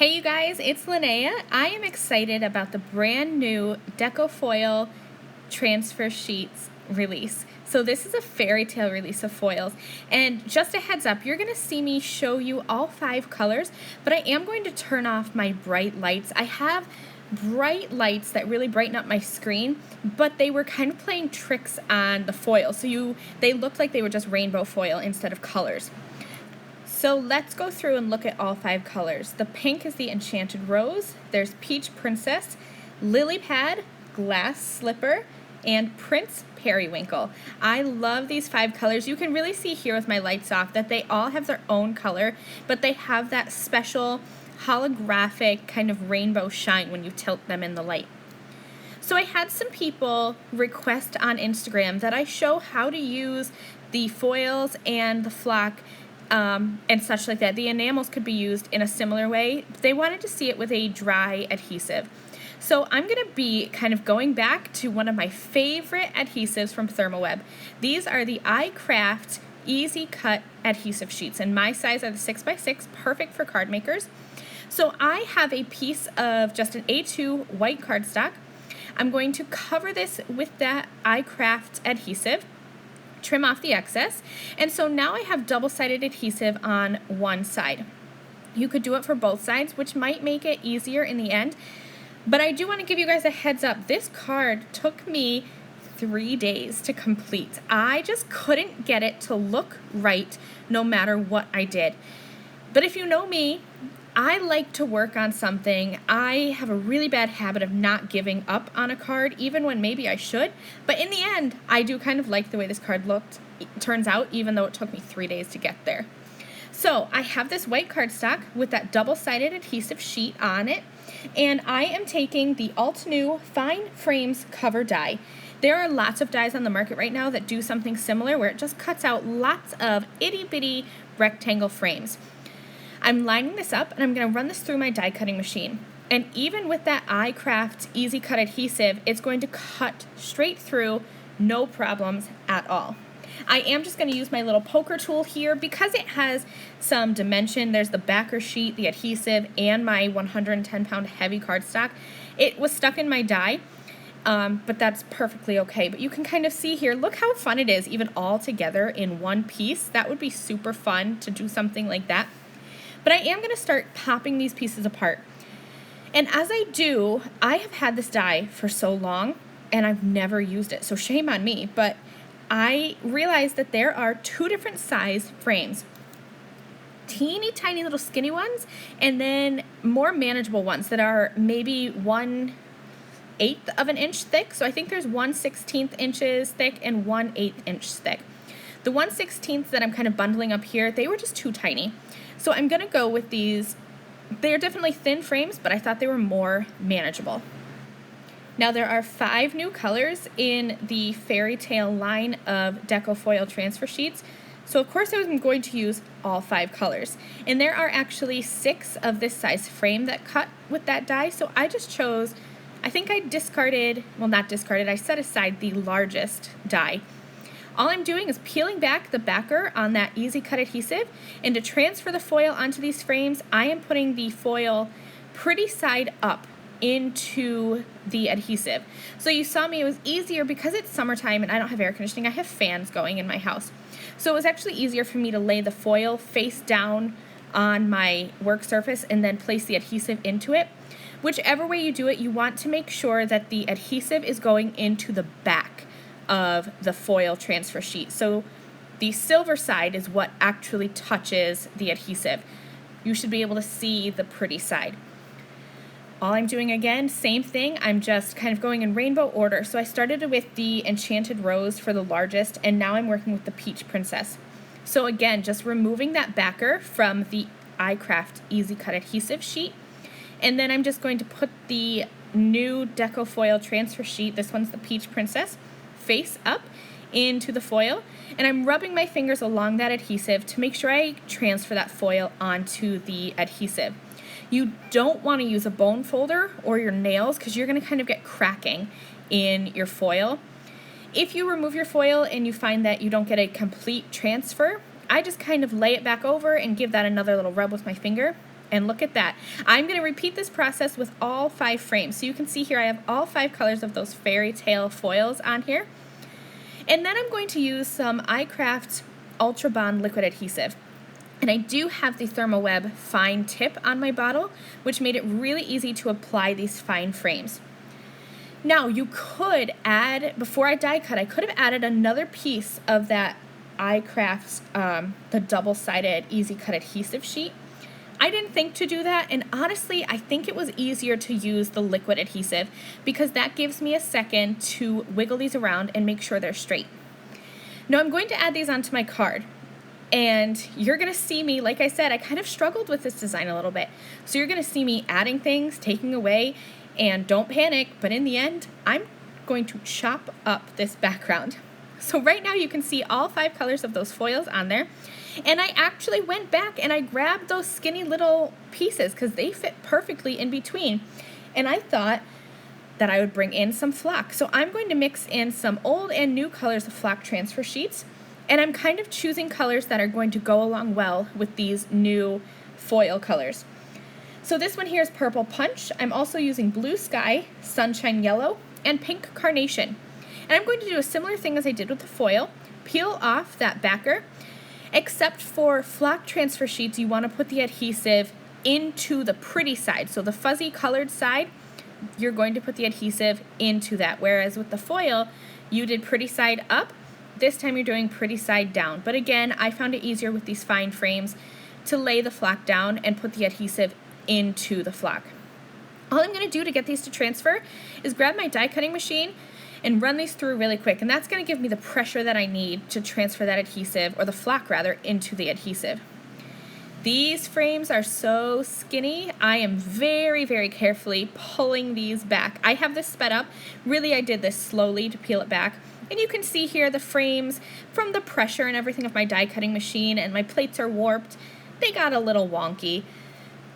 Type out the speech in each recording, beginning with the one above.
Hey you guys, it's Linnea. I am excited about the brand new Deco Foil Transfer Sheets release. So this is a Fairytale release of foils, and just a heads up, you're going to see me show you all 5 colors, but I am going to turn off my bright lights. I have bright lights that really brighten up my screen, but they were kind of playing tricks on the foil, so they looked like they were just rainbow foil instead of colors. So let's go through and look at all 5 colors. The pink is the Enchanted Rose, there's Peach Princess, Lily Pad, Glass Slipper, and Prince Periwinkle. I love these 5 colors. You can really see here with my lights off that they all have their own color, but they have that special holographic kind of rainbow shine when you tilt them in the light. So I had some people request on Instagram that I show how to use the foils and the flock and such like that. The enamels could be used in a similar way. They wanted to see it with a dry adhesive. So I'm going to be kind of going back to one of my favorite adhesives from ThermOWeb. These are the iCraft Easy Cut adhesive sheets, and my size are the 6x6, perfect for card makers. So I have a piece of just an A2 white cardstock. I'm going to cover this with that iCraft adhesive, trim off the excess, and so now I have double-sided adhesive on one side. You could do it for both sides, which might make it easier in the end, but I do want to give you guys a heads up. This card took me 3 days to complete. I just couldn't get it to look right no matter what I did. But if you know me, I like to work on something. I have a really bad habit of not giving up on a card, even when maybe I should. But in the end, I do kind of like the way this card turns out, even though it took me 3 days to get there. So I have this white cardstock with that double-sided adhesive sheet on it, and I am taking the Alt New Fine Frames cover die. There are lots of dies on the market right now that do something similar, where it just cuts out lots of itty-bitty rectangle frames. I'm lining this up, and I'm going to run this through my die cutting machine. And even with that iCraft Easy Cut adhesive, it's going to cut straight through, no problems at all. I am just going to use my little poker tool here because it has some dimension. There's the backer sheet, the adhesive, and my 110-pound heavy cardstock. It was stuck in my die, but that's perfectly okay. But you can kind of see here, look how fun it is, even all together in one piece. That would be super fun to do something like that. But I am going to start popping these pieces apart. And as I do, I have had this die for so long, and I've never used it, so shame on me. But I realized that there are 2 different size frames. Teeny tiny little skinny ones, and then more manageable ones that are maybe 1/8 of an inch thick. So I think there's 1/16 inches thick and 1/8 inch thick. The 1/16 that I'm kind of bundling up here, they were just too tiny. So I'm going to go with these. They're definitely thin frames, but I thought they were more manageable. Now there are 5 new colors in the Fairytale line of Deco Foil Transfer Sheets. So of course I was going to use all 5 colors. And there are actually 6 of this size frame that cut with that die. So I just chose, I think I discarded, well not discarded, I set aside the largest die. All I'm doing is peeling back the backer on that Easy Cut adhesive, and to transfer the foil onto these frames, I am putting the foil pretty side up into the adhesive. So you saw me, it was easier because it's summertime and I don't have air conditioning, I have fans going in my house. So it was actually easier for me to lay the foil face down on my work surface and then place the adhesive into it. Whichever way you do it, you want to make sure that the adhesive is going into the back of the foil transfer sheet. So the silver side is what actually touches the adhesive. You should be able to see the pretty side. All I'm doing again, same thing, I'm just kind of going in rainbow order. So I started with the Enchanted Rose for the largest, and now I'm working with the Peach Princess. So again, just removing that backer from the iCraft Easy Cut adhesive sheet, and then I'm just going to put the new Deco Foil Transfer Sheet, this one's the Peach Princess, face up into the foil, and I'm rubbing my fingers along that adhesive to make sure I transfer that foil onto the adhesive. You don't want to use a bone folder or your nails because you're going to kind of get cracking in your foil. If you remove your foil and you find that you don't get a complete transfer, I just kind of lay it back over and give that another little rub with my finger, And look at that. I'm going to repeat this process with all 5 frames. So you can see here I have all 5 colors of those Fairytale foils on here. And then I'm going to use some iCraft Ultra Bond liquid adhesive. And I do have the ThermOWeb fine tip on my bottle, which made it really easy to apply these fine frames. Now you could add, before I die cut, I could have added another piece of that iCraft, the double-sided easy cut adhesive sheet. I didn't think to do that, and honestly I think it was easier to use the liquid adhesive because that gives me a second to wiggle these around and make sure they're straight. Now I'm going to add these onto my card, and you're going to see me, like I said, I kind of struggled with this design a little bit. So you're going to see me adding things, taking away, and don't panic, but in the end, I'm going to chop up this background. So right now you can see all 5 colors of those foils on there. And I actually went back and I grabbed those skinny little pieces because they fit perfectly in between. And I thought that I would bring in some flock. So I'm going to mix in some old and new colors of flock transfer sheets. And I'm kind of choosing colors that are going to go along well with these new foil colors. So this one here is Purple Punch. I'm also using Blue Sky, Sunshine Yellow, and Pink Carnation. And I'm going to do a similar thing as I did with the foil. Peel off that backer. Except for flock transfer sheets, you want to put the adhesive into the pretty side. So the fuzzy colored side, you're going to put the adhesive into that. Whereas with the foil, you did pretty side up. This time you're doing pretty side down. But again, I found it easier with these fine frames to lay the flock down and put the adhesive into the flock. All I'm going to do to get these to transfer is grab my die cutting machine and run these through really quick, and that's going to give me the pressure that I need to transfer that adhesive, or the flock rather, into the adhesive. These frames are so skinny. I am very, very carefully pulling these back. I have this sped up. Really, I did this slowly to peel it back. And you can see here the frames from the pressure and everything of my die cutting machine, and my plates are warped. They got a little wonky.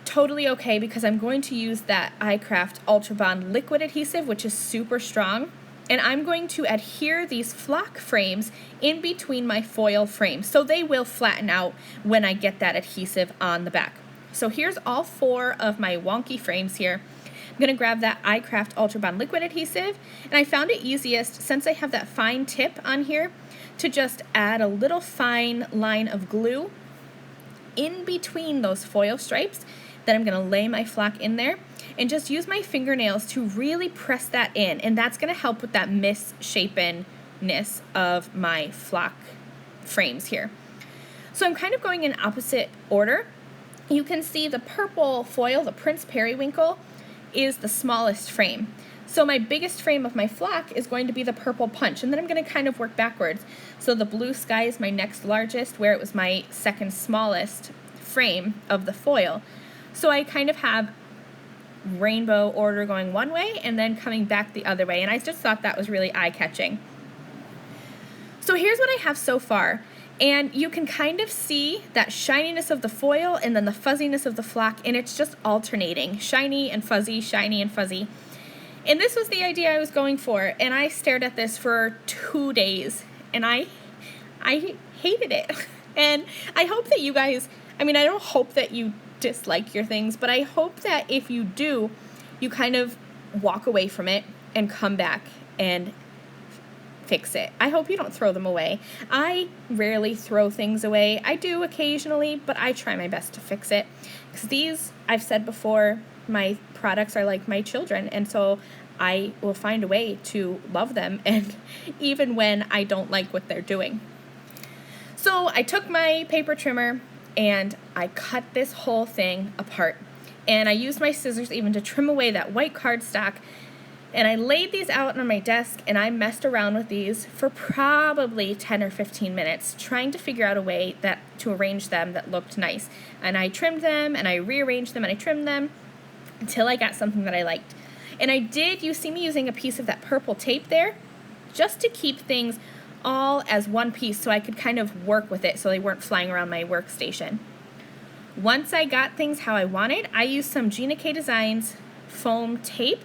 Totally okay, because I'm going to use that iCraft Ultra Bond liquid adhesive, which is super strong. And I'm going to adhere these flock frames in between my foil frames, so they will flatten out when I get that adhesive on the back. So here's all 4 of my wonky frames here. I'm going to grab that iCraft Ultra Bond liquid adhesive, and I found it easiest, since I have that fine tip on here, to just add a little fine line of glue in between those foil stripes. Then I'm going to lay my flock in there and just use my fingernails to really press that in, and that's going to help with that misshapenness of my flock frames here. So I'm kind of going in opposite order. You can see the purple foil, the Prince Periwinkle, is the smallest frame. So my biggest frame of my flock is going to be the Purple Punch, and then I'm going to kind of work backwards. So the Blue Sky is my next largest, where it was my second smallest frame of the foil. So I kind of have rainbow order going one way and then coming back the other way, and I just thought that was really eye-catching. So here's what I have so far, and you can kind of see that shininess of the foil and then the fuzziness of the flock, and it's just alternating, shiny and fuzzy, shiny and fuzzy. And this was the idea I was going for, and I stared at this for 2 days, and I hated it. And I hope that you guys, I don't hope that you dislike your things, but I hope that if you do, you kind of walk away from it and come back and fix it. I hope you don't throw them away. I rarely throw things away. I do occasionally, but I try my best to fix it, because these, I've said before, my products are like my children, and so I will find a way to love them, and even when I don't like what they're doing. So I took my paper trimmer and I cut this whole thing apart, and I used my scissors even to trim away that white cardstock, and I laid these out on my desk, and I messed around with these for probably 10 or 15 minutes trying to figure out a way to arrange them that looked nice. And I trimmed them and I rearranged them and I trimmed them until I got something that I liked. And you see me using a piece of that purple tape there just to keep things all as one piece, so I could kind of work with it so they weren't flying around my workstation. Once I got things how I wanted, I used some Gina K Designs foam tape,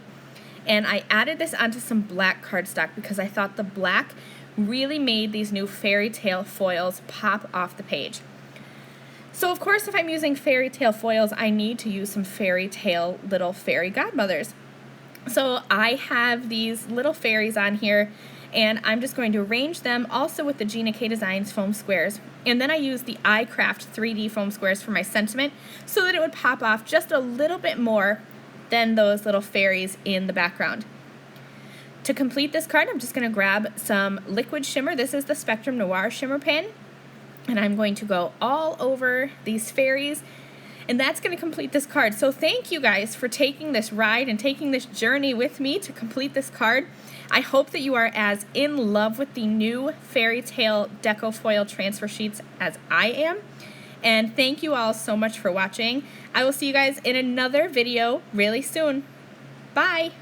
and I added this onto some black cardstock because I thought the black really made these new Fairytale foils pop off the page. So of course, if I'm using Fairytale foils, I need to use some Fairytale little fairy godmothers. So I have these little fairies on here, and I'm just going to arrange them also with the Gina K Designs foam squares. And then I use the iCraft 3D foam squares for my sentiment so that it would pop off just a little bit more than those little fairies in the background. To complete this card, I'm just going to grab some liquid shimmer. This is the Spectrum Noir Shimmer Pen, and I'm going to go all over these fairies, and that's going to complete this card. So thank you guys for taking this ride and taking this journey with me to complete this card. I hope that you are as in love with the new Fairytale Deco Foil Transfer Sheets as I am. And thank you all so much for watching. I will see you guys in another video really soon. Bye!